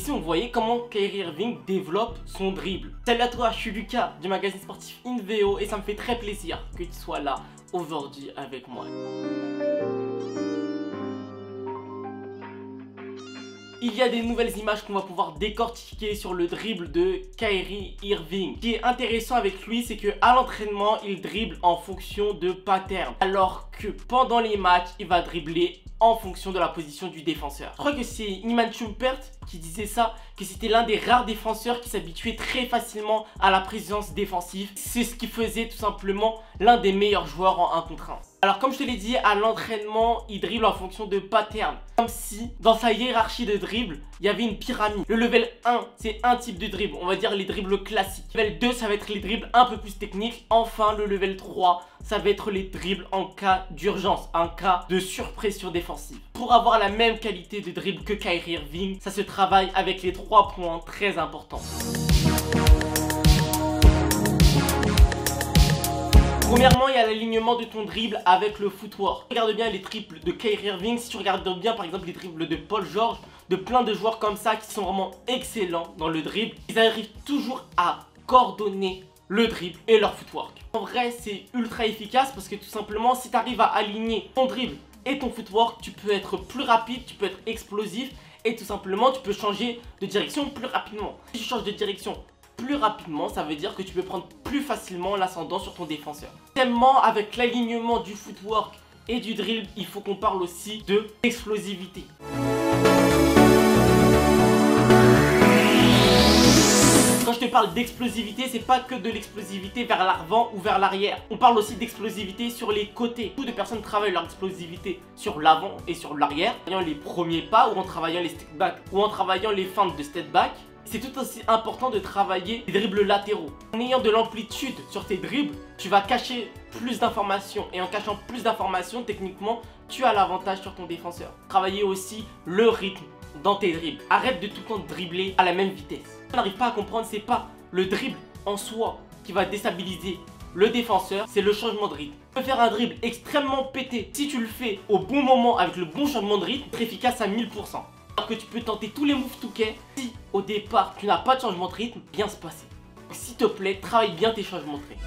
ici on voyait comment Kyrie Irving développe son dribble. Salut à toi, je suis Lucas du magazine sportif InVeo et ça me fait très plaisir que tu sois là aujourd'hui avec moi. Il y a des nouvelles images qu'on va pouvoir décortiquer sur le dribble de Kyrie Irving. Ce qui est intéressant avec lui, c'est que à l'entraînement, il dribble en fonction de pattern, alors que pendant les matchs, il va dribbler en fonction de la position du défenseur. Je crois que c'est Iman Shumpert qui disait ça, que c'était l'un des rares défenseurs qui s'habituait très facilement à la présence défensive. C'est ce qui faisait tout simplement l'un des meilleurs joueurs en 1 contre 1. Alors comme je te l'ai dit, à l'entraînement, il dribble en fonction de pattern. Comme si dans sa hiérarchie de dribble, il y avait une pyramide. Le level 1, c'est un type de dribble, on va dire les dribbles classiques. Le level 2, ça va être les dribbles un peu plus techniques. Enfin, le level 3, ça va être les dribbles en cas d'urgence, en cas de surpression défensive. Pour avoir la même qualité de dribble que Kyrie Irving, ça se travaille avec les 3 points très importants. Premièrement, il y a l'alignement de ton dribble avec le footwork. Regarde bien les triples de Kyrie Irving. Si tu regardes bien par exemple les dribbles de Paul George, de plein de joueurs comme ça qui sont vraiment excellents dans le dribble, ils arrivent toujours à coordonner le dribble et leur footwork. En vrai, c'est ultra efficace parce que tout simplement, si tu arrives à aligner ton dribble et ton footwork, tu peux être plus rapide, tu peux être explosif et tout simplement, tu peux changer de direction plus rapidement. Si tu changes de direction plus rapidement, ça veut dire que tu peux prendre plus facilement l'ascendant sur ton défenseur. Deuxièmement, avec l'alignement du footwork et du dribble, il faut qu'on parle aussi de l'explosivité. Quand je te parle d'explosivité, c'est pas que de l'explosivité vers l'avant ou vers l'arrière. On parle aussi d'explosivité sur les côtés. Beaucoup de personnes travaillent leur explosivité sur l'avant et sur l'arrière, en travaillant les premiers pas ou en travaillant les step back ou en travaillant les feintes de step back. C'est tout aussi important de travailler les dribbles latéraux. En ayant de l'amplitude sur tes dribbles, tu vas cacher plus d'informations. Et en cachant plus d'informations, techniquement, tu as l'avantage sur ton défenseur. Travailler aussi le rythme dans tes dribbles. Arrête de tout le temps dribbler à la même vitesse. On n'arrive pas à comprendre, c'est pas le dribble en soi qui va déstabiliser le défenseur, c'est le changement de rythme. Tu peux faire un dribble extrêmement pété. Si tu le fais au bon moment avec le bon changement de rythme, c'est efficace à 1000%. Alors que tu peux tenter tous les moves touquets si au départ tu n'as pas de changement de rythme, bien se passer. S'il te plaît, travaille bien tes changements de rythme.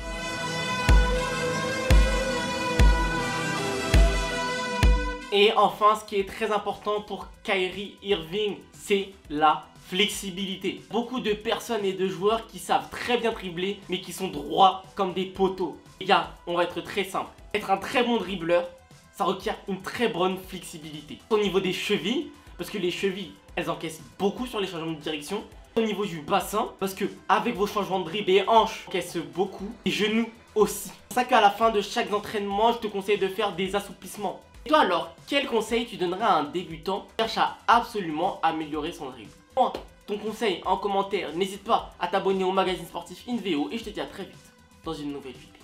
Et enfin, ce qui est très important pour Kyrie Irving, c'est la flexibilité. Beaucoup de personnes et de joueurs qui savent très bien dribbler, mais qui sont droits comme des poteaux. Les gars, on va être très simple. Être un très bon dribbleur, ça requiert une très bonne flexibilité. Au niveau des chevilles, parce que les chevilles, elles encaissent beaucoup sur les changements de direction. Au niveau du bassin, parce que avec vos changements de dribble, les hanches encaissent beaucoup. Les genoux aussi. C'est pour ça qu'à la fin de chaque entraînement, je te conseille de faire des assouplissements. Et toi alors, quel conseil tu donnerais à un débutant qui cherche à absolument améliorer son dribble? Moi, ton conseil en commentaire, n'hésite pas à t'abonner au magazine sportif InVeo et je te dis à très vite dans une nouvelle vidéo.